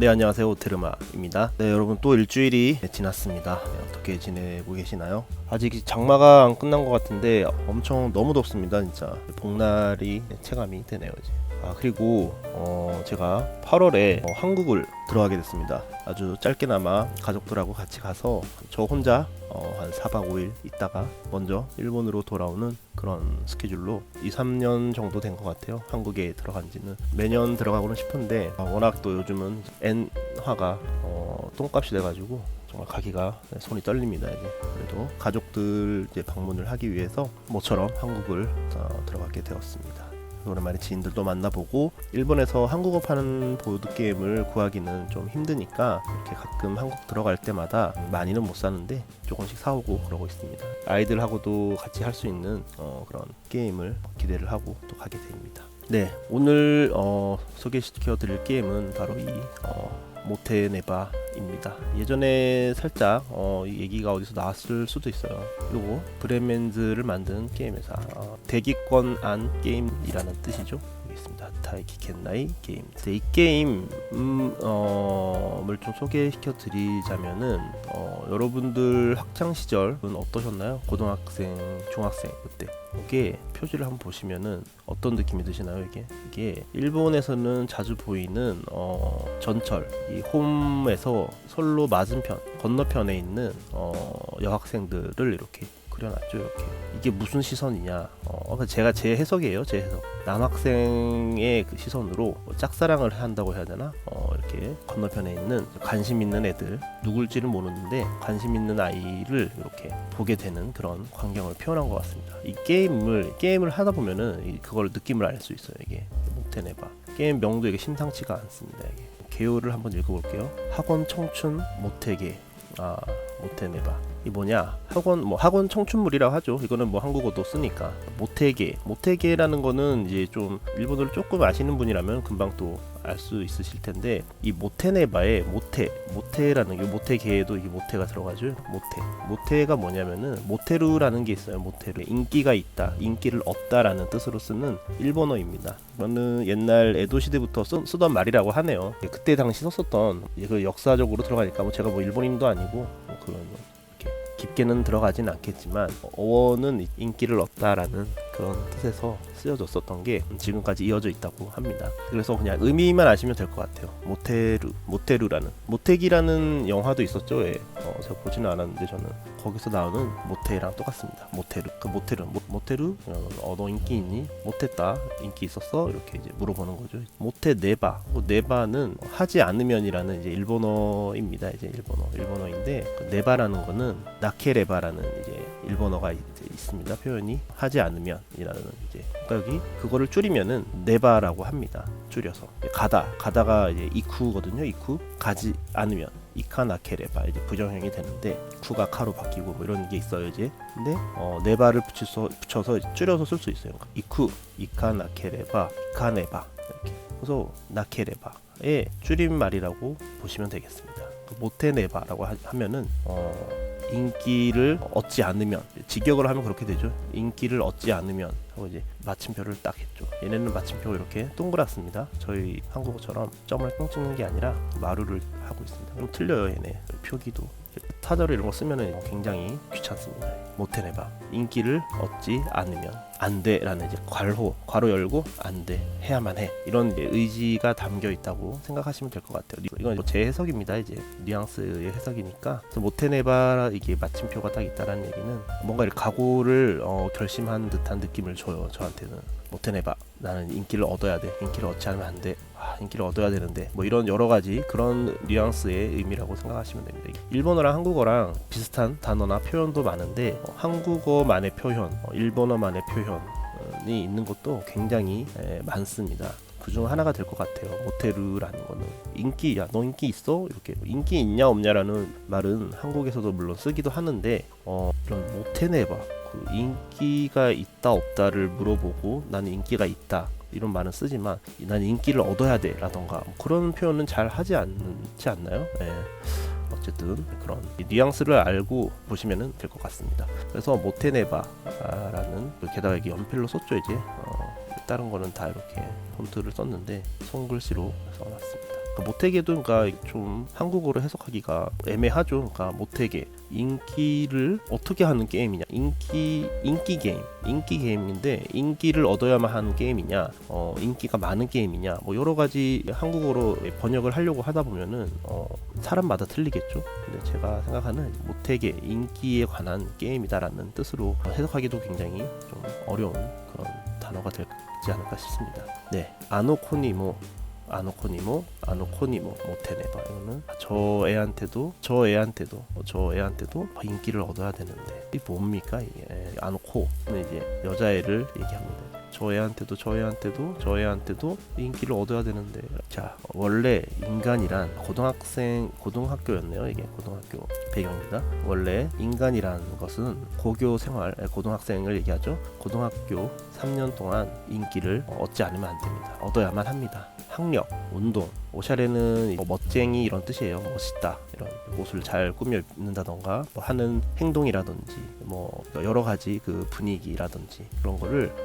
네, 안녕하세요. 오테르마입니다. 네, 여러분 또 일주일이 지났습니다. 네, 어떻게 지내고 계시나요? 아직 장마가 안 끝난 것 같은데 엄청 너무 덥습니다. 진짜 복날이 체감이 되네요. 이제. 그리고 제가 8월에 한국을 들어가게 됐습니다. 아주 짧게나마 가족들하고 같이 가서 저 혼자 한 4박 5일 있다가 먼저 일본으로 돌아오는 그런 스케줄로 2-3년 정도 된 것 같아요. 한국에 들어간 지는. 매년 들어가고는 싶은데 워낙 또 요즘은 엔화가 똥값이 돼가지고 정말 가기가 손이 떨립니다. 이제. 그래도 가족들 이제 방문을 하기 위해서 모처럼 한국을 들어가게 되었습니다. 오랜만에 지인들도 만나보고, 일본에서 한국어 파는 보드게임을 구하기는 좀 힘드니까 이렇게 가끔 한국 들어갈 때마다 많이는 못 사는데 조금씩 사오고 그러고 있습니다. 아이들하고도 같이 할 수 있는 그런 게임을 기대를 하고 또 가게 됩니다. 네, 오늘 소개시켜 드릴 게임은 바로 이 모테네바입니다. 예전에 살짝 이 얘기가 어디서 나왔을 수도 있어요. 요거 브레멘즈를 만든 게임 회사, 대기권 안 게임이라는 뜻이죠. 여기 있습니다. 다이키켄나이 게임. 이 게임을 좀 소개시켜 드리자면은 여러분들 학창 시절은 어떠셨나요? 고등학생, 중학생 그때. 이게 표지를 한번 보시면은 어떤 느낌이 드시나요? 이게 일본에서는 자주 보이는 전철, 이 홈에서 선로 맞은편, 건너편에 있는 여학생들을 이렇게 그려놨죠. 이렇게. 이게 무슨 시선이냐? 제가 제 해석이에요. 제 해석. 남학생의 그 시선으로 짝사랑을 한다고 해야 되나? 이렇게 건너편에 있는 관심 있는 애들, 누굴지는 모르는데 관심 있는 아이를 이렇게 보게 되는 그런 광경을 표현한 것 같습니다. 이 게임을 하다 보면은 그걸 느낌을 알 수 있어요. 이게 모테네바. 게임 명도 이게 심상치가 않습니다. 이게 개요를 한번 읽어볼게요. 학원 청춘 모테게. 모테네바. 이 뭐냐? 학원 청춘물이라고 하죠. 이거는 뭐 한국어도 쓰니까. 모테게라는 거는 이제 좀 일본어를 조금 아시는 분이라면 금방 또 알 수 있으실 텐데, 이 모테네바의 모테라는 게, 모테게에도 이 모테가 들어가죠. 모테가 뭐냐면은 모테루라는 게 있어요. 모테루. 인기가 있다, 인기를 얻다라는 뜻으로 쓰는 일본어입니다. 이거는 옛날 에도 시대부터 쓰던 말이라고 하네요. 그때 당시 썼었던, 그 역사적으로 들어가니까 제가 일본인도 아니고 그런 깊게는 들어가진 않겠지만, 어원은 인기를 얻다라는 그런 뜻에서 쓰여졌었던 게 지금까지 이어져 있다고 합니다. 그래서 그냥 의미만 아시면 될 것 같아요. 모테루라는, 모테기라는 영화도 있었죠. 예. 제가 보지는 않았는데 저는 거기서 나오는 모테랑 똑같습니다. 모테루 너 인기 있니? 못했다, 인기 있었어? 이렇게 이제 물어보는 거죠. 모테네바, 네바는 하지 않으면이라는 이제 일본어입니다. 이제 일본어인데, 그 네바라는 거는 나케레바라는 이제 일본어가 이제 있습니다. 표현이 하지 않으면이라는 이제, 그러니까 여기 그거를 줄이면은 네바라고 합니다. 줄여서 가다가 이제 이쿠거든요. 이쿠, 가지 않으면 이카나케레바, 이제 부정형이 되는데 쿠가 카로 바뀌고 이런 게 있어요 이제. 근데 네바를 붙여서 줄여서 쓸 수 있어요. 이쿠, 이카나케레바, 이카네바 이렇게. 그래서 나케레바의 줄임말이라고 보시면 되겠습니다. 모테네바라고 하면은 인기를 얻지 않으면, 직역을 하면 그렇게 되죠. 인기를 얻지 않으면 하고 이제 마침표를 딱 했죠. 얘네는 마침표가 이렇게 동그랗습니다. 저희 한국어처럼 점을 뻥 찍는 게 아니라 마루를 하고 있습니다. 그럼 틀려요. 얘네 표기도. 타자로 이런 거 쓰면은 굉장히 귀찮습니다. 모테네바, 인기를 얻지 않으면 안 돼라는 이제 괄호 열고 안 돼, 해야만 해, 이런 이제 의지가 담겨 있다고 생각하시면 될 것 같아요. 이건 제 해석입니다. 이제 뉘앙스의 해석이니까. 그래서 모테네바, 이게 마침표가 딱 있다라는 얘기는 뭔가 이렇게 각오를 결심한 듯한 느낌을 줘요. 저한테는. 모테네바, 나는 인기를 얻어야 돼, 인기를 얻지 않으면 안 돼, 인기를 얻어야 되는데, 이런 여러 가지 그런 뉘앙스의 의미라고 생각하시면 됩니다. 일본어랑 한국어랑 비슷한 단어나 표현도 많은데, 한국어만의 표현, 일본어만의 표현이 있는 것도 굉장히 많습니다. 그중 하나가 될 것 같아요. 모테루라는 거는 인기야, 너 인기 있어? 이렇게 인기 있냐 없냐라는 말은 한국에서도 물론 쓰기도 하는데, 이런 모테네바, 그 인기가 있다 없다를 물어보고 나는 인기가 있다 이런 말은 쓰지만, 나는 인기를 얻어야 돼 라던가 그런 표현은 잘 하지 않지 않나요? 네. 어쨌든 그런 뉘앙스를 알고 보시면 될 것 같습니다. 그래서 모테네바라는, 게다가 이게 연필로 썼죠. 이제 다른 거는 다 이렇게 폰트를 썼는데 손글씨로 써놨습니다. 그러니까 모태계도 그러니까 좀 한국어로 해석하기가 애매하죠. 그러니까 모태계 인기를 어떻게 하는 게임이냐, 인기 게임인데 인기를 얻어야만 하는 게임이냐, 인기가 많은 게임이냐, 뭐 여러 가지 한국어로 번역을 하려고 하다 보면은 사람마다 틀리겠죠. 근데 제가 생각하는 모태계 인기에 관한 게임이다라는 뜻으로 해석하기도 굉장히 좀 어려운 그런 단어가 되지 않을까 싶습니다. 네, 아노코니모 모테네바. 이거는 저 애한테도 인기를 얻어야 되는데 이게 뭡니까 이게. 아노코는 이제 여자애를 얘기합니다. 저 애한테도 인기를 얻어야 되는데. 자, 원래 인간이란 고등학교였네요. 이게 고등학교 배경입니다. 원래 인간이란 것은 고교 생활, 고등학생을 얘기하죠. 고등학교 3년 동안 인기를 얻지 않으면 안 됩니다. 얻어야만 합니다. 학력, 운동, 오샤레는 멋쟁이 이런 뜻이에요. 멋있다, 이런 옷을 잘 꾸며 입는다던가 뭐 하는 행동이라든지 뭐 여러 가지 그 분위기라든지 그런 거를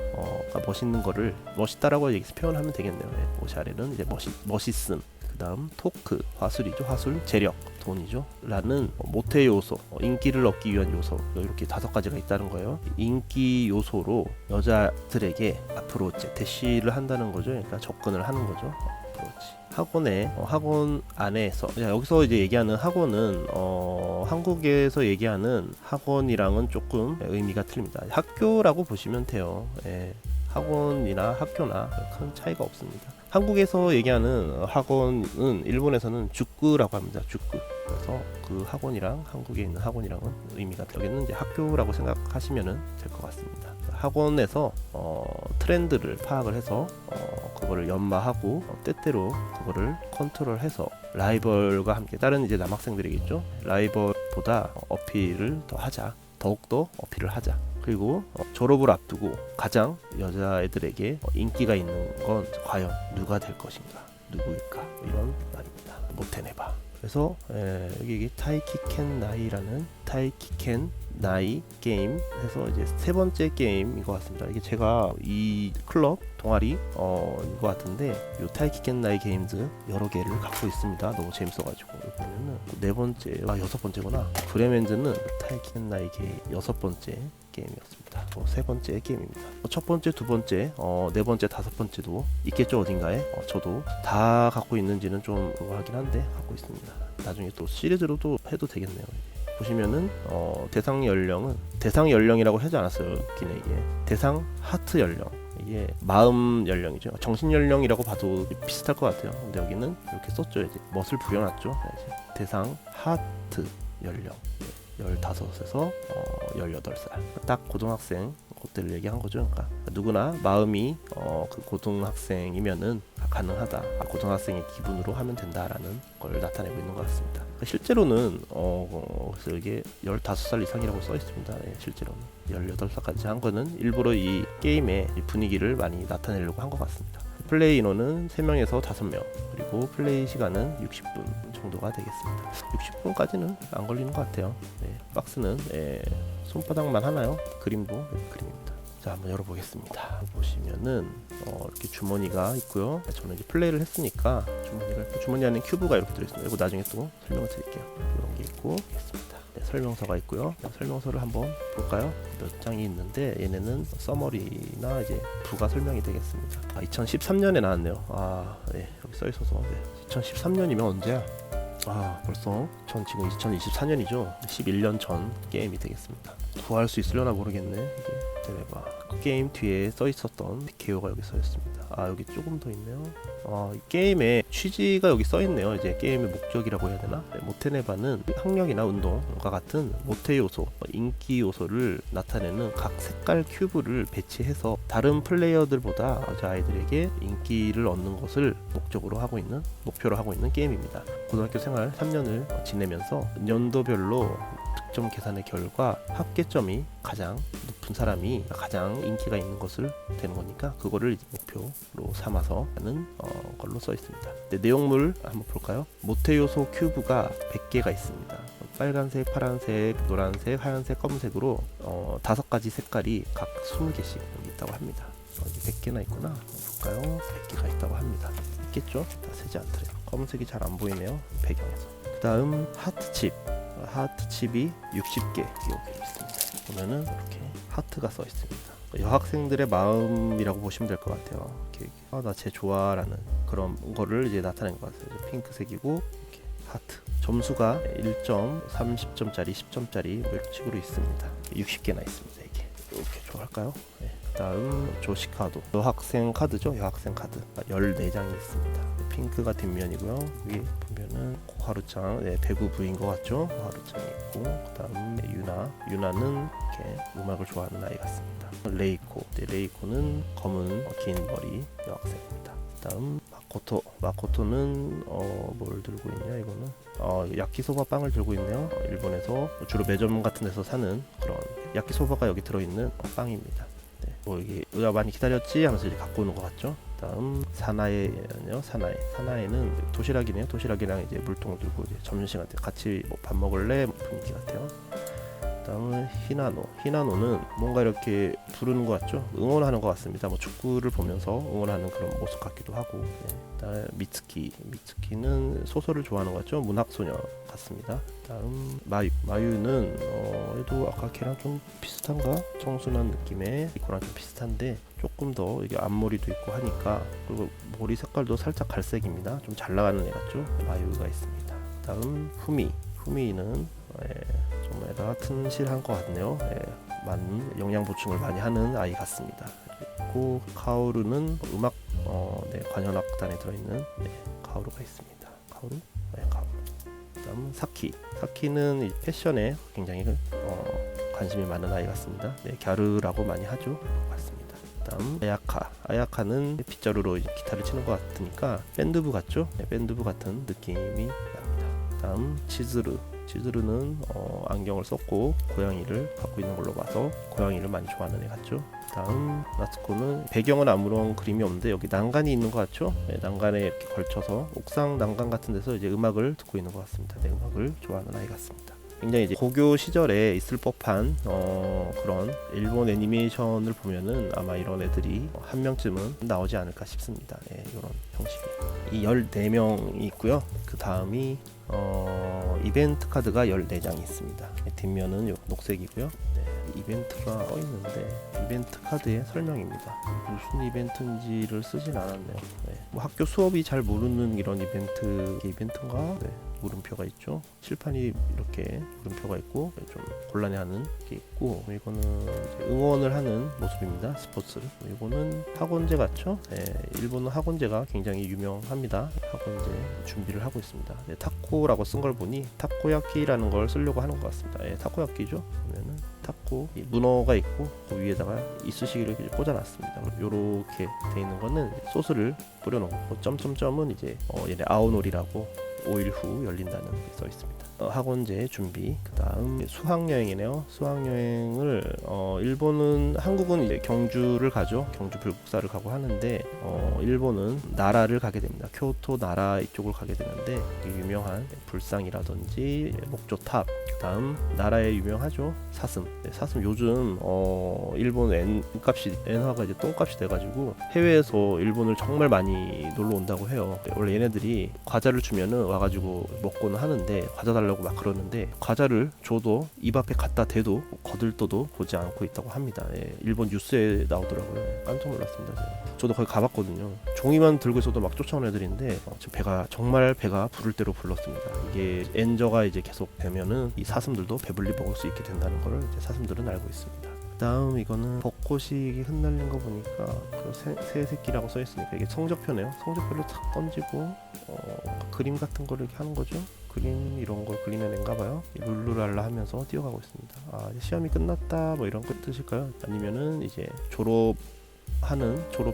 멋있는 거를 멋있다라고 얘기해서 표현하면 되겠네요. 네. 오샤레는 이제 멋있음, 그 다음 토크, 화술이죠. 화술, 재력, 돈이죠. 라는 모태 요소, 인기를 얻기 위한 요소, 이렇게 5가지가 있다는 거예요. 인기 요소로 여자들에게 아프로치, 대시를 한다는 거죠. 그러니까 접근을 하는 거죠. 아프로치. 학원 안에서, 여기서 이제 얘기하는 학원은 한국에서 얘기하는 학원이랑은 조금 의미가 틀립니다. 학교라고 보시면 돼요. 예. 학원이나 학교나 큰 차이가 없습니다. 한국에서 얘기하는 학원은 일본에서는 주쿠라고 합니다. 주쿠. 그래서 그 학원이랑 한국에 있는 학원이랑은 의미가 여기는 이제 학교라고 생각하시면 될 것 같습니다. 학원에서 트렌드를 파악을 해서 그거를 연마하고 때때로 그거를 컨트롤해서 라이벌과 함께, 다른 이제 남학생들이겠죠. 라이벌보다 어필을 더 하자, 더욱더 어필을 하자. 그리고 졸업을 앞두고 가장 여자애들에게 인기가 있는 건 과연 누가 될 것인가, 누구일까, 이런 말입니다. 모테네바. 그래서 여기 타이키켄 나이 게임 해서 이제 3번째 게임인 것 같습니다. 이게 제가 이 클럽 동아리 인 것 같은데, 요 타이키켄 나이 게임즈 여러 개를 갖고 있습니다. 너무 재밌어가지고. 보면은 4번째, 6번째구나. 브레멘즈는 타이키켄 나이 6번째 게임이었습니다. 3번째 게임입니다. 첫 번째, 2번째, 4번째, 5번째도 있겠죠, 어딘가에. 저도 다 갖고 있는지는 좀 의아하긴 한데 갖고 있습니다. 나중에 또 시리즈로도 해도 되겠네요. 보시면은 대상 연령이라고 하지 않았어요. 웃기네 이게. 대상 하트 연령, 이게 마음 연령이죠. 정신 연령이라고 봐도 비슷할 것 같아요. 근데 여기는 이렇게 썼죠. 이제 멋을 부여놨죠. 대상 하트 연령 15에서 18살. 딱 고등학생 그때를 얘기한 거죠. 그러니까 누구나 마음이 그 고등학생이면은 가능하다, 고등학생의 기분으로 하면 된다라는 걸 나타내고 있는 것 같습니다. 실제로는 그래서 이게 15살 이상이라고 써 있습니다. 네, 실제로는 18살까지 한 거는 일부러 이 게임의 분위기를 많이 나타내려고 한 것 같습니다. 플레이 인원은 3명에서 5명, 그리고 플레이 시간은 60분 정도가 되겠습니다. 60분까지는 안 걸리는 것 같아요. 네, 박스는 손바닥만 하나요? 그림도 그림입니다. 자, 한번 열어보겠습니다. 보시면은 이렇게 주머니가 있고요. 저는 이제 플레이를 했으니까 주머니 안에 큐브가 이렇게 들어있습니다. 이거 나중에 또 설명을 드릴게요. 이런 게 있고 있습니다. 네, 설명서가 있고요. 설명서를 한번 볼까요? 몇 장이 있는데 얘네는 서머리나 이제 부가 설명이 되겠습니다. 2013년에 나왔네요. 네, 여기 써 있어서. 네. 2013년이면 언제야? 벌써 전 지금 2024년이죠. 11년 전 게임이 되겠습니다. 구할 수 있으려나 모르겠네. 이게 제가 그 게임 뒤에 써 있었던 개요가 여기 써 있습니다. 여기 조금 더 있네요. 이 게임의 취지가 여기 써 있네요. 이제 게임의 목적이라고 해야 되나? 네, 모테네바는 학력이나 운동과 같은 모태 요소, 인기 요소를 나타내는 각 색깔 큐브를 배치해서 다른 플레이어들보다 여자아이들에게 인기를 얻는 것을 목표로 하고 있는 게임입니다. 고등학교 생활 3년을 지내면서 연도별로 학점 계산의 결과 합계점이 가장 높은 사람이 가장 인기가 있는 것을 되는 거니까 그거를 이제 목표로 삼아서 하는 걸로 써 있습니다. 네, 내용물 한번 볼까요? 모태 요소 큐브가 100개가 있습니다. 빨간색, 파란색, 노란색, 하얀색, 검은색으로 5가지 색깔이 각 20개씩 여기 있다고 합니다. 이제 100개나 있구나. 볼까요? 100개가 있다고 합니다. 있겠죠? 다 세지 않더래요. 검은색이 잘 안 보이네요. 배경에서. 그 다음 하트칩. 하트칩이 60개 여기 있습니다. 보면은 이렇게 하트가 써 있습니다. 여학생들의 마음이라고 보시면 될 것 같아요. 이렇게 나 쟤 좋아라는 그런 거를 이제 나타낸 것 같아요. 핑크색이고 이렇게 하트. 점수가 1점, 30점짜리, 10점짜리 뭐 이런 식으로 있습니다. 60개나 있습니다. 이게 이렇게 좋아할까요? 네. 다음 조시카도 여학생 카드죠. 여학생 카드 14장이 있습니다. 핑크가 뒷면이고요. 여기 보면은 하루짱, 네, 배구 부인 것 같죠. 하루짱이 있고 그 다음 유나는 이렇게 음악을 좋아하는 아이 같습니다. 레이코, 네, 레이코는 검은 긴 머리 여학생입니다. 그 다음 마코토는 뭘 들고 있냐. 이거는 야키소바 빵을 들고 있네요. 일본에서 주로 매점 같은 데서 사는 그런 야키소바가 여기 들어있는 빵입니다. 네, 뭐 이게 우리가 많이 기다렸지 하면서 이제 갖고 오는 것 같죠. 다음 사나이는요. 사나이는 도시락이네요. 도시락이랑 이제 물통 들고 이제 점심시간 때 같이 뭐 밥 먹을래 분위기 같아요. 다음은 히나노는 뭔가 이렇게 부르는 것 같죠. 응원하는 것 같습니다. 뭐 축구를 보면서 응원하는 그런 모습 같기도 하고. 네. 다음 미츠키는 소설을 좋아하는 것 같죠. 문학소녀 같습니다. 다음 마유는 얘도 아까 걔랑 좀 비슷한가? 청순한 느낌의 이거랑 좀 비슷한데 조금 더 이게 앞머리도 있고 하니까, 그리고 머리 색깔도 살짝 갈색입니다. 좀 잘 나가는 애 같죠. 마유가 있습니다. 다음 후미는 좀 애가 튼실한 것 같네요. 많은 영양 보충을 많이 하는 아이 같습니다. 그리고 카오루는 음악 관현악단에 들어있는 카오루가 있습니다. 카오루. 다음 사키는 패션에 굉장히 관심이 많은 아이 같습니다. 갸르라고 많이 하죠. 같습니다. 다음 아야카는 빗자루로 기타를 치는 것 같으니까 밴드부 같죠. 밴드부 같은 느낌이 납니다. 다음 치즈루는 안경을 썼고 고양이를 갖고 있는 걸로 봐서 고양이를 많이 좋아하는 애 같죠. 다음 나츠코는 배경은 아무런 그림이 없는데 여기 난간이 있는 것 같죠. 난간에 이렇게 걸쳐서 옥상 난간 같은 데서 이제 음악을 듣고 있는 것 같습니다. 음악을 좋아하는 아이 같습니다. 굉장히 이제 고교 시절에 있을 법한 그런 일본 애니메이션을 보면은 아마 이런 애들이 한 명쯤은 나오지 않을까 싶습니다. 이런 형식이. 이 14명이 있고요. 그 다음이 이벤트 카드가 14장이 있습니다. 뒷면은 녹색이고요. 이벤트가 있는데 이벤트 카드의 설명입니다. 무슨 이벤트인지를 쓰진 않았네요. 뭐 학교 수업이 잘 모르는 이런 이벤트인가? 물음표가 있죠. 칠판이 이렇게 물음표가 있고 좀 곤란해하는 게 있고, 이거는 이제 응원을 하는 모습입니다. 스포츠를. 이거는 학원제 같죠. 일본은 학원제가 굉장히 유명합니다. 학원제 준비를 하고 있습니다. 타코라고 쓴 걸 보니 타코야키라는 걸 쓰려고 하는 것 같습니다. 타코야키죠. 그러면은 타코 문어가 있고 그 위에다가 이쑤시개를 꽂아놨습니다. 이렇게 돼 있는 거는 소스를 뿌려놓고 점점점은 이제 얘네 아오노리라고 오일 후 열린다는 게 써 있습니다. 학원제 준비. 그 다음 수학여행이네요. 수학여행을 일본은, 한국은 이제 경주를 가죠. 경주 불국사를 가고 하는데 일본은 나라를 가게 됩니다. 교토 나라 이쪽을 가게 되는데 유명한 불상이라든지 목조탑, 그 다음 나라에 유명하죠. 사슴 요즘 일본 엔화가 이제 똥값이 돼가지고 해외에서 일본을 정말 많이 놀러 온다고 해요. 원래 얘네들이 과자를 주면은 와가지고 먹고는 하는데, 과자 달라고 막 그러는데 과자를 줘도 입 앞에 갖다 대도 거들떠도 보지 않고 있다고 합니다. 일본 뉴스에 나오더라고요. 깜짝 놀랐습니다. 저도 거기 가봤거든요. 종이만 들고 있어도 막 쫓아오는 애들인데 지금 정말 배가 부를 대로 불렀습니다. 이게 엔저가 이제 계속 되면은 이 사슴들도 배불리 먹을 수 있게 된다는 거를 이제 사슴들은 알고 있습니다. 다음 이거는 벚꽃이 흩날린 거 보니까 그 새 새끼라고 써 있으니까 이게 성적표네요. 성적표를 탁 던지고 그림 같은 거를 이렇게 하는 거죠. 그림 이런 걸 그리는 애인가 봐요. 룰루랄라 하면서 뛰어가고 있습니다. 이제 시험이 끝났다 뭐 이런 거 뜻일까요? 아니면은 이제 졸업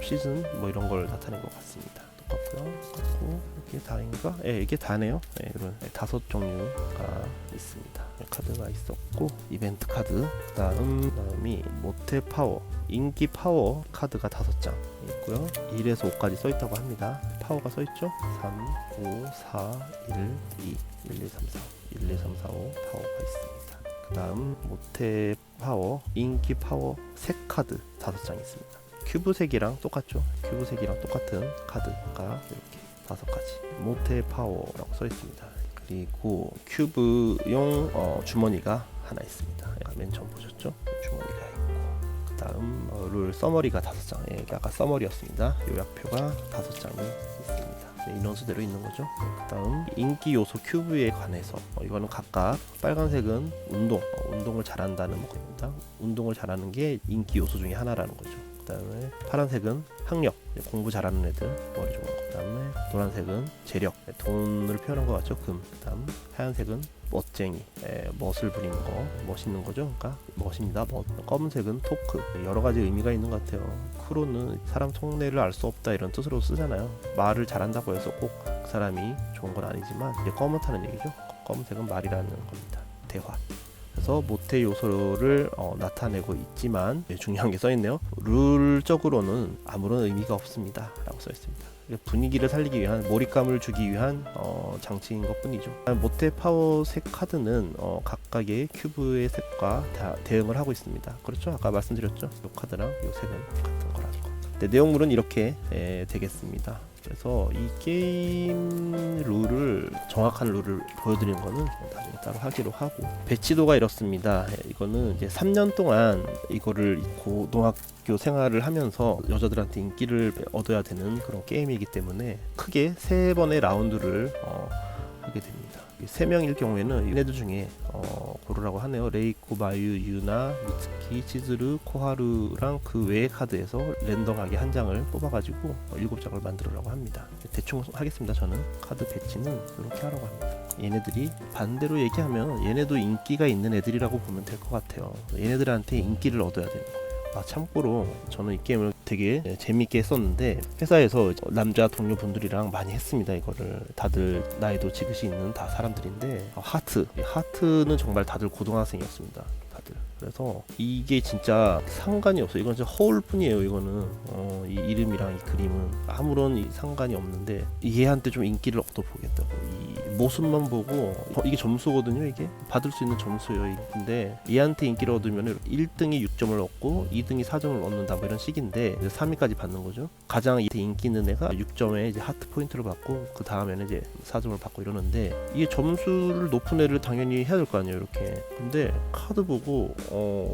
시즌 뭐 이런 걸 나타낸 것 같습니다. 똑같고요. 똑같고 이게 다인가? 예, 이게 다네요. 예, 이런 5종류가 있습니다. 카드가 있었고 이벤트 카드, 그다음이 모태 파워, 인기 파워 카드가 5장 있고요. 1에서 5까지 써 있다고 합니다. 파워가 써 있죠? 3, 5, 4, 1, 2, 1, 2, 3, 4, 1, 2, 3, 4, 5 파워가 있습니다. 그다음 모태 파워, 인기 파워 색 카드 5장 있습니다. 큐브색이랑 똑같죠? 큐브색이랑 똑같은 카드가 이렇게 5가지. 모태 파워라고 써 있습니다. 그리고 큐브용 주머니가 하나 있습니다. 맨 처음 보셨죠? 주머니가 있고, 그 다음 룰 서머리가 5장. 예, 아까 서머리였습니다. 요약표가 5장이 있습니다. 네, 인원수대로 있는 거죠. 그 다음 인기 요소 큐브에 관해서 이거는 각각 빨간색은 운동을 잘한다는 겁니다. 운동을 잘하는 게 인기 요소 중에 하나라는 거죠. 그 다음에 파란색은 학력, 공부 잘하는 애들, 머리 좋은 거. 그 다음에 노란색은 재력, 돈을 표현한 것 같죠. 금. 그 다음 하얀색은 멋쟁이, 멋을 부리는 거, 멋있는 거죠. 그러니까 멋입니다. 멋. 검은색은 토크. 여러 가지 의미가 있는 것 같아요. 크로는 사람 속내를 알 수 없다 이런 뜻으로 쓰잖아요. 말을 잘한다고 해서 꼭 그 사람이 좋은 건 아니지만 이제 검은타는 얘기죠. 검은색은 말이라는 겁니다. 대화. 그래서 모태 요소를 나타내고 있지만 중요한 게 써있네요. 룰적으로는 아무런 의미가 없습니다 라고 써있습니다. 분위기를 살리기 위한, 몰입감을 주기 위한 장치인 것 뿐이죠. 모태 파워 색 카드는 각각의 큐브의 색과 대응을 하고 있습니다. 그렇죠? 아까 말씀드렸죠? 이 카드랑 이 색은 같은 거라는 거. 네, 내용물은 이렇게 되겠습니다. 그래서 이 게임 룰을, 정확한 룰을 보여드리는 거는 나중에 따로 하기로 하고, 배치도가 이렇습니다. 이거는 이제 3년 동안 이거를 고등학교 생활을 하면서 여자들한테 인기를 얻어야 되는 그런 게임이기 때문에 크게 3번의 라운드를 하게 됩니다. 3명일 경우에는 얘네들 중에 고르라고 하네요. 레이코, 마유, 유나, 미츠키, 치즈루, 코하루랑 그 외의 카드에서 랜덤하게 한 장을 뽑아가지고 7장을 만들으라고 합니다. 대충 하겠습니다. 저는 카드 배치는 이렇게 하라고 합니다. 얘네들이 반대로 얘기하면 얘네도 인기가 있는 애들이라고 보면 될 것 같아요. 얘네들한테 인기를 얻어야 되는 거예요. 참고로 저는 이 게임을 되게 재밌게 했었는데 회사에서 남자 동료분들이랑 많이 했습니다. 이거를 다들 나이도 지긋이 있는 다 사람들인데, 하트는 정말 다들 고등학생이었습니다. 다들. 그래서 이게 진짜 상관이 없어요. 이건 진짜 허울 뿐이에요. 이거는 이 이름이랑 이 그림은 아무런 상관이 없는데 얘한테 좀 인기를 얻어보겠다고, 이 모습만 보고 이게 점수거든요. 이게 받을 수 있는 점수예요. 근데 얘한테 인기를 얻으면 1등이 6점을 얻고 2등이 4점을 얻는다, 뭐 이런 식인데 3위까지 받는 거죠. 가장 인기 있는 애가 6점에 이제 하트 포인트를 받고 그 다음에는 이제 4점을 받고 이러는데, 이게 점수를 높은 애를 당연히 해야 될 거 아니에요. 이렇게. 근데 카드 보고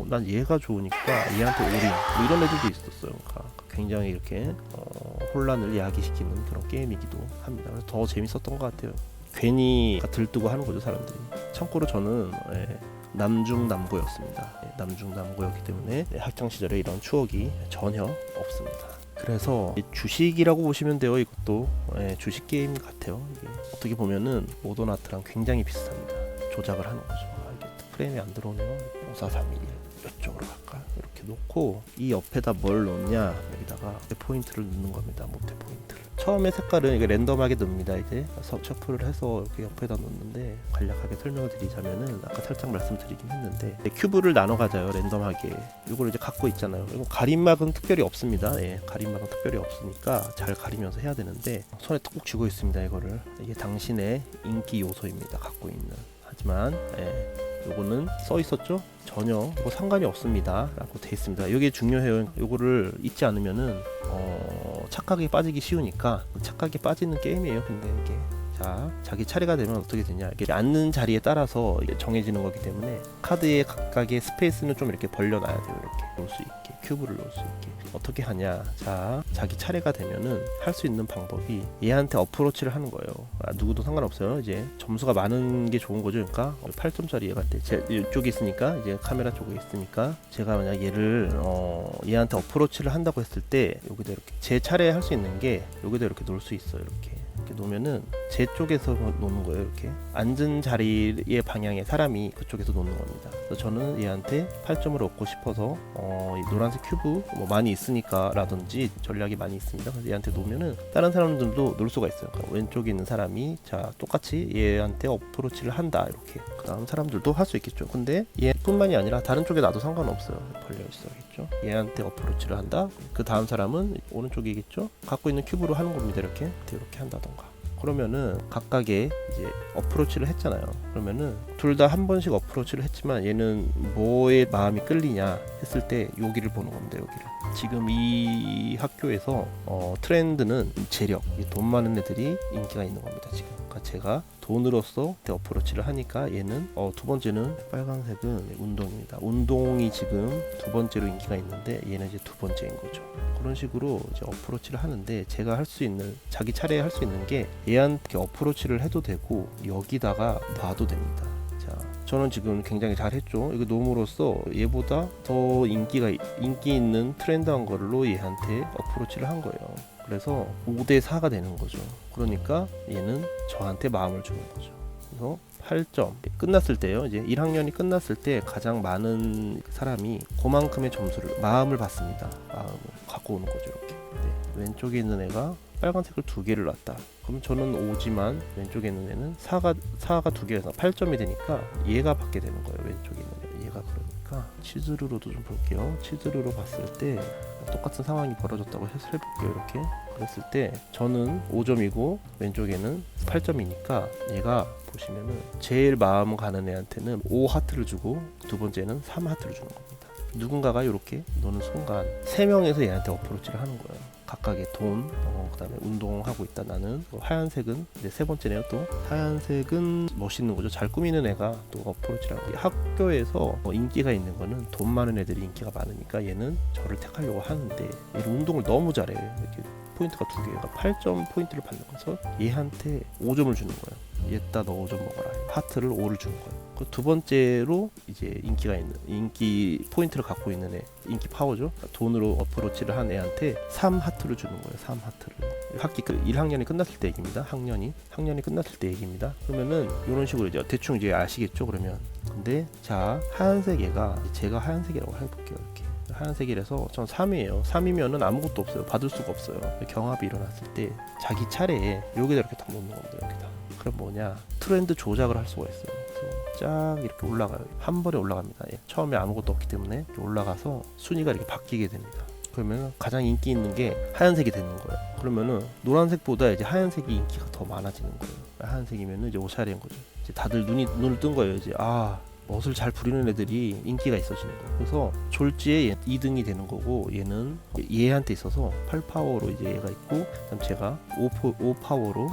난 얘가 좋으니까 얘한테 올인, 뭐 이런 애들도 있었어요. 그러니까 굉장히 이렇게 혼란을 야기시키는 그런 게임이기도 합니다. 그래서 더 재밌었던 것 같아요. 괜히 들뜨고 하는 거죠, 사람들이. 참고로 저는 남중남고였습니다. 남중남고였기 때문에 학창 시절에 이런 추억이 전혀 없습니다. 그래서 주식이라고 보시면 돼요. 이것도 주식 게임 같아요. 이게 어떻게 보면은 모던 아트랑 굉장히 비슷합니다. 조작을 하는 거죠. 이게 프레임이 안 들어오네요. 5431 이쪽으로 갈까? 이렇게 놓고 이 옆에다 뭘 놓냐, 여기다가 포인트를 넣는 겁니다. 모태 포인트를. 처음에 색깔은 이게 랜덤하게 넣습니다. 이제 셔플을 해서 이렇게 옆에다 놓는데, 간략하게 설명을 드리자면은 아까 살짝 말씀드리긴 했는데, 큐브를 나눠 가져요. 랜덤하게. 이걸 이제 갖고 있잖아요. 이거 가림막은 특별히 없습니다. 가림막은 특별히 없으니까 잘 가리면서 해야 되는데, 손에 꾹 쥐고 있습니다. 이거를. 이게 당신의 인기 요소입니다. 갖고 있는. 하지만 요거는 써 있었죠? 전혀 뭐 상관이 없습니다 라고 돼 있습니다. 이게 중요해요. 요거를 잊지 않으면은 착각에 빠지기 쉬우니까 착각에 빠지는 게임이에요. 근데 이게 자기 차례가 되면 어떻게 되냐, 이게 앉는 자리에 따라서 이게 정해지는 거기 때문에 카드의 각각의 스페이스는 좀 이렇게 벌려놔야 돼요. 이렇게 놓을 수 있게, 큐브를 놓을 수 있게. 어떻게 하냐, 자기 차례가 되면은 할 수 있는 방법이 얘한테 어프로치를 하는 거예요. 누구도 상관없어요. 이제 점수가 많은 게 좋은 거죠. 그러니까 8점짜리 얘가 이쪽에 있으니까, 이제 카메라 쪽에 있으니까 제가 만약 얘를 얘한테 어프로치를 한다고 했을 때 여기다 이렇게 제 차례에 할 수 있는 게 여기다 이렇게 놓을 수 있어요. 이렇게 이렇게 놓으면은 제 쪽에서 놓는 거예요. 이렇게 앉은 자리의 방향의 사람이 그쪽에서 놓는 겁니다. 그래서 저는 얘한테 8점을 얻고 싶어서 이 노란색 큐브 뭐 많이 있으니까 라든지 전략이 많이 있습니다. 그래서 얘한테 놓으면은 다른 사람들도 놓을 수가 있어요. 그러니까 왼쪽에 있는 사람이 자 똑같이 얘한테 어프로치를 한다 이렇게. 그 다음 사람들도 할 수 있겠죠. 근데 얘뿐만이 아니라 다른 쪽에 놔도 상관없어요. 벌려 있어야겠죠. 얘한테 어프로치를 한다. 그 다음 사람은 오른쪽이겠죠. 갖고 있는 큐브로 하는 겁니다. 이렇게 한다던가. 그러면은 각각의 이제 어프로치를 했잖아요. 그러면은 둘 다 한 번씩 어프로치를 했지만 얘는 뭐에 마음이 끌리냐 했을 때 여기를 보는 겁니다. 여기를. 지금 이 학교에서 트렌드는 재력, 돈 많은 애들이 인기가 있는 겁니다. 지금. 그러니까 제가 돈으로서 어프로치를 하니까 얘는 두 번째는 빨간색은 운동입니다. 운동이 지금 두 번째로 인기가 있는데 얘는 이제 두 번째인 거죠. 그런 식으로 이제 어프로치를 하는데 제가 할 수 있는 자기 차례에 할 수 있는 게 얘한테 어프로치를 해도 되고 여기다가 놔도 됩니다. 자, 저는 지금 굉장히 잘했죠. 이거 놓음으로써 얘보다 더 인기 있는 트렌드한 걸로 얘한테 어프로치를 한 거예요. 그래서 5대4가 되는 거죠. 그러니까 얘는 저한테 마음을 주는 거죠. 그래서 8점 끝났을 때요. 이제 1학년이 끝났을 때 가장 많은 사람이 그만큼의 점수를 마음을 받습니다. 마음을 갖고 오는 거죠. 이렇게. 네. 왼쪽에 있는 애가 빨간색을 2개를 놨다. 그럼 저는 5지만 왼쪽에 있는 애는 4가 2개여서 8점이 되니까 얘가 받게 되는 거예요. 왼쪽에 있는 애. 얘가 그러니까 치즈루로도 좀 볼게요. 치즈루로 봤을 때 똑같은 상황이 벌어졌다고 해볼게요. 이렇게 그랬을 때 저는 5점이고 왼쪽에는 8점이니까 얘가 보시면은 제일 마음 가는 애한테는 5하트를 주고 두 번째는 3하트를 주는 겁니다. 누군가가 이렇게 노는 순간 3명에서 얘한테 어프로치를 하는 거예요. 각각의 돈, 그다음에 운동하고 있다 나는. 하얀색은 이제 세 번째네요. 또 하얀색은 멋있는 거죠. 잘 꾸미는 애가 또 어프로치를 하는 거예요. 학교에서 인기가 있는 거는 돈 많은 애들이 인기가 많으니까 얘는 저를 택하려고 하는데 얘는 운동을 너무 잘해. 이렇게 포인트가 2개가 8점 포인트를 받는 거서 얘한테 5점을 주는 거예요. 얘따 너 5점 먹어라. 하트를 5를 주는 거예요. 그 두 번째로 이제 인기가 있는 인기 포인트를 갖고 있는 애, 인기 파워죠. 돈으로 어프로치를 한 애한테 3하트를 주는 거예요. 3하트를. 학기 1학년이 끝났을 때 얘기입니다. 학년이 끝났을 때 얘기입니다. 그러면은 이런 식으로 이제 대충 이제 아시겠죠. 그러면 근데 자 하얀색 애가 제가 하얀색이라고 해볼게요. 이렇게. 하얀색이라서 전 3이에요. 3이면은 아무것도 없어요. 받을 수가 없어요. 경합이 일어났을 때 자기 차례에 여기다 이렇게 다 놓는 겁니다. 여기다. 그럼 뭐냐? 트렌드 조작을 할 수가 있어요. 그래서 쫙 이렇게 올라가요. 한 번에 올라갑니다. 처음에 아무것도 없기 때문에 이렇게 올라가서 순위가 이렇게 바뀌게 됩니다. 그러면 가장 인기 있는 게 하얀색이 되는 거예요. 그러면은 노란색보다 이제 하얀색이 인기가 더 많아지는 거예요. 하얀색이면은 이제 오차례인 거죠. 이제 다들 눈을 뜬 거예요. 이제 멋을 잘 부리는 애들이 인기가 있어지는 거예요. 그래서 졸지에 2등이 되는 거고 얘는 얘한테 있어서 8파워로 이제 얘가 있고 그다음 제가 5파워로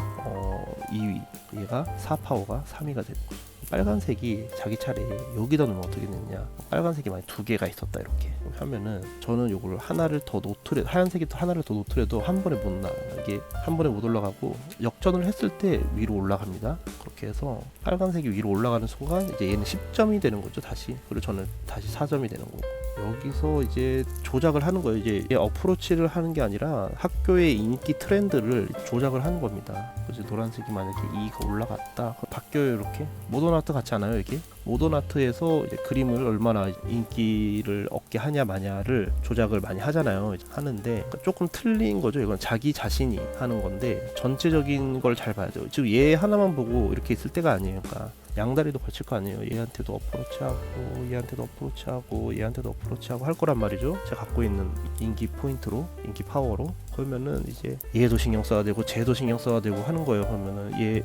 2위 얘가 4파워가 3위가 되는 거죠. 빨간색이 자기 차례에 여기다 놓으면 어떻게 되느냐. 빨간색이 만약 2개가 있었다 이렇게 하면은 저는 요걸 하나를 더 놓더라도 하얀색이 또 하나를 더 놓더라도 한 번에 못 나가요. 이게 한 번에 못 올라가고 역전을 했을 때 위로 올라갑니다. 그렇게 해서 빨간색이 위로 올라가는 순간 이제 얘는 10점이 되는 거죠. 다시. 그리고 저는 다시 4점이 되는 거고. 여기서 이제 조작을 하는 거예요. 이제 어프로치를 하는 게 아니라 학교의 인기 트렌드를 조작을 하는 겁니다. 그래서 노란색이 만약에 2가 올라갔다 바뀌어요. 이렇게 모던 아트 같지 않아요? 이게 모던 아트에서 이제 그림을 얼마나 인기를 얻게 하냐 마냐를 조작을 많이 하잖아요. 하는데 조금 틀린 거죠. 이건 자기 자신이 하는 건데 전체적인 걸 잘 봐야 돼요. 지금 얘 하나만 보고 이렇게 있을 때가 아니에요. 그러니까 양다리도 걸칠 거 아니에요. 얘한테도 어프로치하고 얘한테도 어프로치하고 얘한테도 어프로치하고 할 거란 말이죠. 제가 갖고 있는 인기 포인트로 인기 파워로. 그러면은 이제 얘도 신경 써야 되고 쟤도 신경 써야 되고 하는 거예요. 그러면은 얘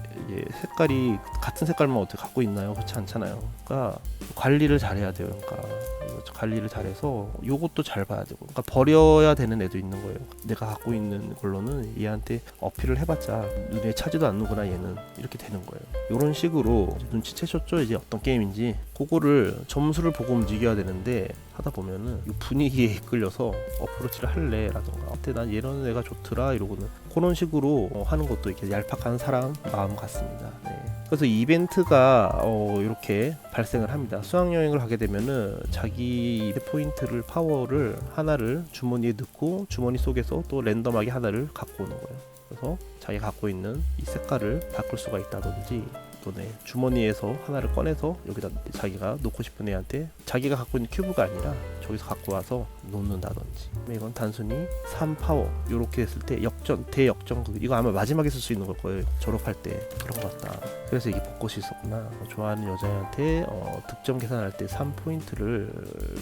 색깔이 같은 색깔만 어떻게 갖고 있나요? 그렇지 않잖아요. 그러니까 관리를 잘해야 돼요. 그러니까 관리를 잘해서 요것도 잘 봐야 되고 그러니까 버려야 되는 애도 있는 거예요. 내가 갖고 있는 걸로는 얘한테 어필을 해봤자 눈에 차지도 않는구나 얘는 이렇게 되는 거예요. 이런 식으로 눈치채셨죠? 이제 어떤 게임인지. 그거를 점수를 보고 움직여야 되는데 하다 보면은 이 분위기에 이끌려서 어프로치를 할래 라던가 어때 난 이런 애가 좋더라 이러고는 그런 식으로 하는 것도 이렇게 얄팍한 사람 마음 같습니다. 네. 그래서 이벤트가 이렇게 발생을 합니다. 수학여행을 가게 되면은 자기 포인트를 파워를 하나를 주머니에 넣고 주머니 속에서 또 랜덤하게 하나를 갖고 오는 거예요. 그래서 자기가 갖고 있는 이 색깔을 바꿀 수가 있다든지 또 주머니에서 하나를 꺼내서 여기다 자기가 놓고 싶은 애한테 자기가 갖고 있는 큐브가 아니라 저기서 갖고 와서 놓는다든지. 이건 단순히 3파워 이렇게 했을 때 대역전 이거 아마 마지막에 쓸 수 있는 걸 거예요. 졸업할 때 그런 것 같다. 그래서 이게 벚꽃이 있었구나. 좋아하는 여자한테 득점 계산할 때 3포인트를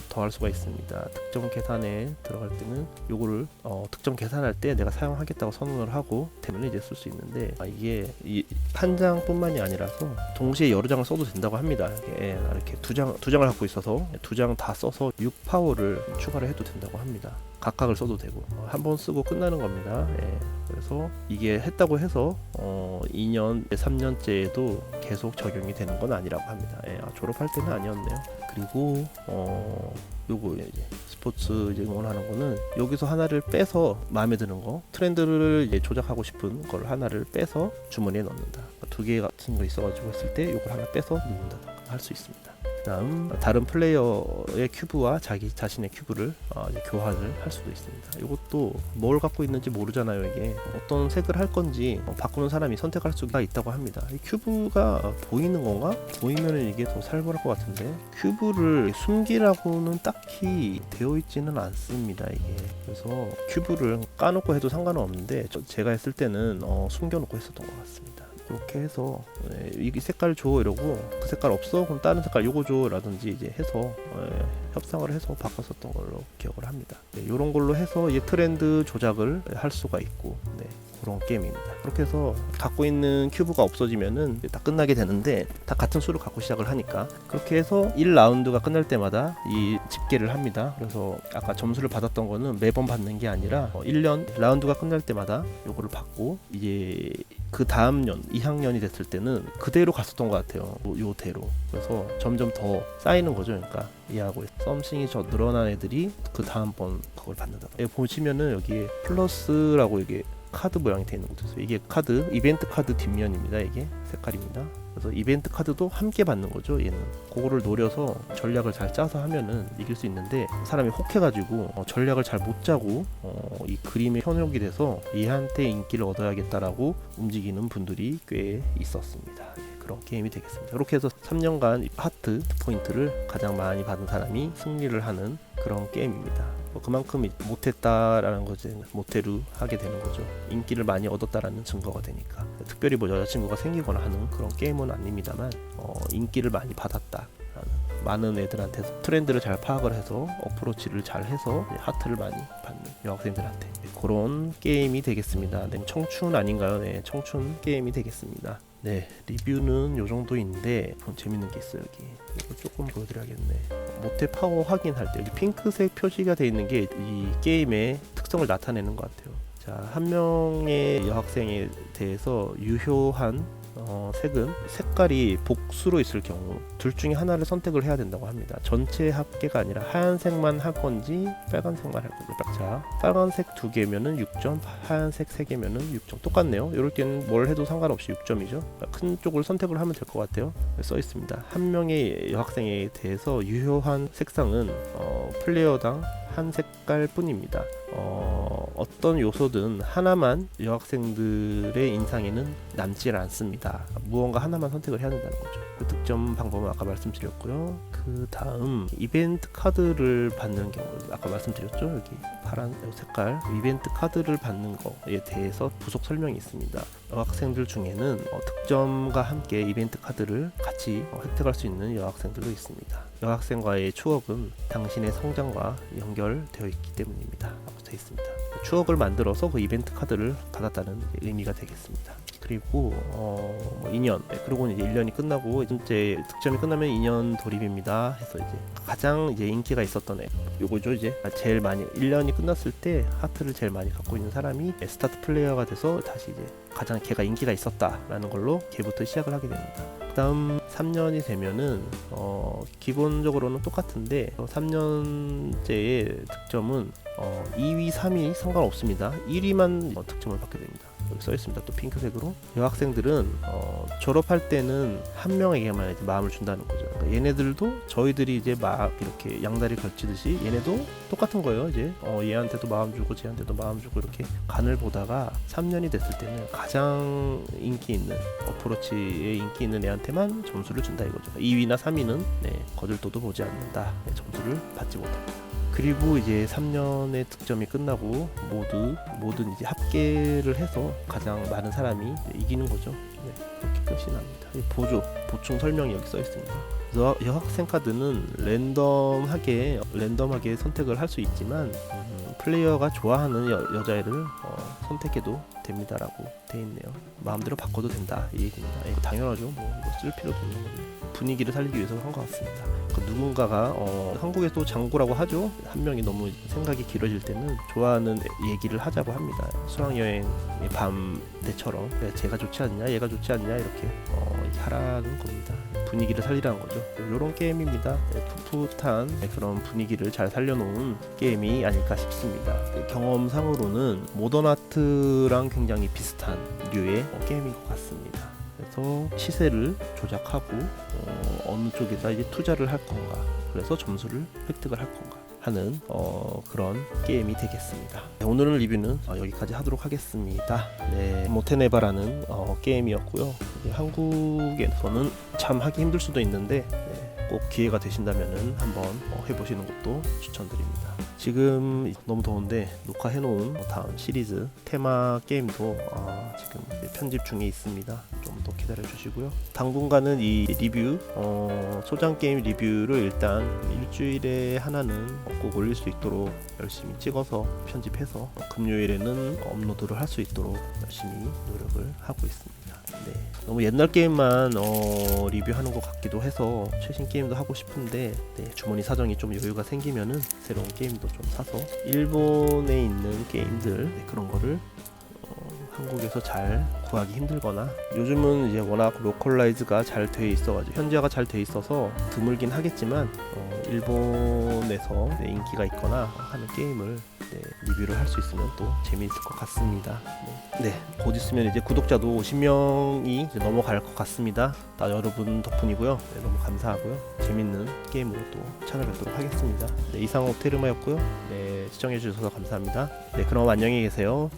더할 수가 있습니다. 득점 계산에 들어갈 때는 요거를 득점 계산할 때 내가 사용하겠다고 선언을 하고 되면 이제 쓸 수 있는데 이게 한 장뿐만이 아니라서 동시에 여러 장을 써도 된다고 합니다. 이렇게 두 장을 갖고 있어서 두 장 다 써서 6파워를 추가를 해도 된다고 합니다. 각각을 써도 되고 한 번 쓰고 끝나는 겁니다. 그래서 이게 했다고 해서 2년, 3년째에도 계속 적용이 되는 건 아니라고 합니다. 졸업할 때는 아니었네요. 그리고 요거 이제 스포츠 이제 응원하는 거는 여기서 하나를 빼서 마음에 드는 거 트렌드를 이제 조작하고 싶은 걸 하나를 빼서 주머니에 넣는다. 두 개 같은 거 있어가지고 했을 때 요걸 하나 빼서 넣는다 할 수 있습니다. 다음 다른 플레이어의 큐브와 자기 자신의 큐브를 이제 교환을 할 수도 있습니다. 이것도 뭘 갖고 있는지 모르잖아요. 이게 어떤 색을 할 건지 바꾸는 사람이 선택할 수가 있다고 합니다. 이 큐브가 보이는 건가? 보이면 이게 더 살벌할 것 같은데 큐브를 숨기라고는 딱히 되어 있지는 않습니다. 이게 그래서 큐브를 까놓고 해도 상관은 없는데 제가 했을 때는 숨겨놓고 했었던 것 같습니다. 이렇게 해서 이 색깔 줘 이러고 그 색깔 없어? 그럼 다른 색깔 요거 줘 라든지 이제 해서 협상을 해서 바꿨었던 걸로 기억을 합니다. 이런 걸로 해서 이제 트렌드 조작을 할 수가 있고 그런 게임입니다. 그렇게 해서 갖고 있는 큐브가 없어지면은 다 끝나게 되는데 다 같은 수를 갖고 시작을 하니까 그렇게 해서 1라운드가 끝날 때마다 이 집계를 합니다. 그래서 아까 점수를 받았던 거는 매번 받는 게 아니라 1년 라운드가 끝날 때마다 요거를 받고 이제 그 다음 년 2학년이 됐을 때는 그대로 갔었던 것 같아요. 요대로. 그래서 점점 더 쌓이는 거죠. 그러니까 이해하고 썸씽이 늘어난 애들이 그 다음번 그걸 받는다. 보시면은 여기에 플러스라고 이게 카드 모양이 되어 있는 것도 있어요. 이게 카드, 이벤트 카드 뒷면입니다. 이게 색깔입니다. 그래서 이벤트 카드도 함께 받는 거죠. 얘는 그거를 노려서 전략을 잘 짜서 하면은 이길 수 있는데 사람이 혹해가지고 전략을 잘 못 짜고 이 그림에 현혹이 돼서 얘한테 인기를 얻어야겠다라고 움직이는 분들이 꽤 있었습니다. 그런 게임이 되겠습니다. 이렇게 해서 3년간 하트 포인트를 가장 많이 받은 사람이 승리를 하는 그런 게임입니다. 그만큼 못했다라는 거지 모태루 하게 되는 거죠. 인기를 많이 얻었다라는 증거가 되니까. 특별히 뭐 여자친구가 생기거나 하는 그런 게임은 아닙니다만 인기를 많이 받았다. 많은 애들한테 트렌드를 잘 파악을 해서 어프로치를 잘 해서 하트를 많이 받는 여학생들한테 그런 게임이 되겠습니다. 청춘 아닌가요? 네, 청춘 게임이 되겠습니다. 네, 리뷰는 요 정도인데 재밌는 게 있어요. 여기 이거 조금 보여드려야겠네. 모태 파워 확인할 때 여기 핑크색 표시가 되어 있는 게 이 게임의 특성을 나타내는 것 같아요. 자, 한 명의 여학생에 대해서 유효한 색은 색깔이 복수로 있을 경우 둘 중에 하나를 선택을 해야 된다고 합니다. 전체 합계가 아니라 하얀색만 할 건지 빨간색만 할 건지. 자, 빨간색 2개면은 6점, 하얀색 3개면은 6점. 똑같네요. 이럴 때는 뭘 해도 상관없이 6점이죠. 큰 쪽을 선택을 하면 될 것 같아요. 써 있습니다. 한 명의 여학생에 대해서 유효한 색상은 플레이어당 한 색깔 뿐입니다. 어떤 요소든 하나만 여학생들의 인상에는 남지 않습니다. 무언가 하나만 선택을 해야 된다는 거죠. 그 득점 방법은 아까 말씀드렸고요. 그 다음 이벤트 카드를 받는 경우 아까 말씀드렸죠. 여기 파란 색깔 이벤트 카드를 받는 거에 대해서 부속 설명이 있습니다. 여학생들 중에는 득점과 함께 이벤트 카드를 같이 획득할 수 있는 여학생들도 있습니다. 여학생과의 추억은 당신의 성장과 연결되어 있기 때문입니다. 라고 되어 있습니다. 추억을 만들어서 그 이벤트 카드를 받았다는 의미가 되겠습니다. 그리고 뭐 2년, 그리고 이제 1년이 끝나고 이제 득점이 끝나면 2년 돌입입니다 해서 이제 가장 이제 인기가 있었던 애 요거죠. 이제 제일 많이 1년이 끝났을 때 하트를 제일 많이 갖고 있는 사람이 스타트 플레이어가 돼서 다시 이제 가장 걔가 인기가 있었다라는 걸로 걔부터 시작을 하게 됩니다. 그 다음 3년이 되면은 기본적으로는 똑같은데 3년째의 득점은 2위, 3위 상관없습니다. 1위만 득점을 받게 됩니다. 여기 써 있습니다. 또 핑크색으로. 여학생들은 졸업할 때는 한 명에게만 이제 마음을 준다는 거죠. 그러니까 얘네들도 저희들이 이제 막 이렇게 양다리 걸치듯이 얘네도 똑같은 거예요. 이제 얘한테도 마음 주고 쟤한테도 마음 주고 이렇게 간을 보다가 3년이 됐을 때는 가장 인기 있는 어프로치에 인기 있는 애한테만 점수를 준다 이거죠. 2위나 3위는 거들떠도 보지 않는다. 점수를 받지 못합니다. 그리고 이제 3년의 득점이 끝나고 모든 이제 합계를 해서 가장 많은 사람이 이기는 거죠. 이렇게 끝이 납니다. 보충 설명이 여기 써 있습니다. 그래서 여학생 카드는 랜덤하게 선택을 할 수 있지만 플레이어가 좋아하는 여자애를 선택해도 됩니다라고 돼 있네요. 마음대로 바꿔도 된다 이 얘기입니다. 이거 당연하죠. 뭐 이거 쓸 필요도 없는 거죠. 분위기를 살리기 위해서 한 것 같습니다. 누군가가 한국에서 장구라고 하죠. 한 명이 너무 생각이 길어질 때는 좋아하는 얘기를 하자고 합니다. 수학여행의 밤 때처럼 제가 좋지 않냐 얘가 좋지 않냐 이렇게 하라는 겁니다. 분위기를 살리라는 거죠. 이런 게임입니다. 풋풋한 그런 분위기를 잘 살려놓은 게임이 아닐까 싶습니다. 경험상으로는 모던아트랑 굉장히 비슷한 류의 게임인 것 같습니다. 그래서 시세를 조작하고 어느 쪽에다 이제 투자를 할 건가, 그래서 점수를 획득을 할 건가 하는 그런 게임이 되겠습니다. 오늘은 리뷰는 여기까지 하도록 하겠습니다. 모테네바라는 게임이었고요. 한국에서는 참 하기 힘들 수도 있는데 꼭 기회가 되신다면 한번 해보시는 것도 추천드립니다. 지금 너무 더운데 녹화해놓은 다음 시리즈 테마 게임도 지금 편집 중에 있습니다. 좀 더 기다려 주시고요. 당분간은 이 리뷰 소장 게임 리뷰를 일단 일주일에 하나는 꼭 올릴 수 있도록 열심히 찍어서 편집해서 금요일에는 업로드를 할 수 있도록 열심히 노력을 하고 있습니다. 너무 옛날 게임만 리뷰하는 것 같기도 해서 최신 게임도 하고 싶은데 주머니 사정이 좀 여유가 생기면은 새로운 게임도 좀 사서 일본에 있는 게임들 그런 거를 한국에서 잘 구하기 힘들거나 요즘은 이제 워낙 로컬라이즈가 잘 돼 있어가지고 현지화가 잘 돼 있어서 드물긴 하겠지만 일본에서 인기가 있거나 하는 게임을 리뷰를 할 수 있으면 또 재미있을 것 같습니다. 곧 있으면 이제 구독자도 50명이 넘어갈 것 같습니다. 다 여러분 덕분이고요. 너무 감사하고요. 재밌는 게임으로 또 찾아뵙도록 하겠습니다. 이상 오테르마였고요. 시청해 주셔서 감사합니다. 그럼 안녕히 계세요.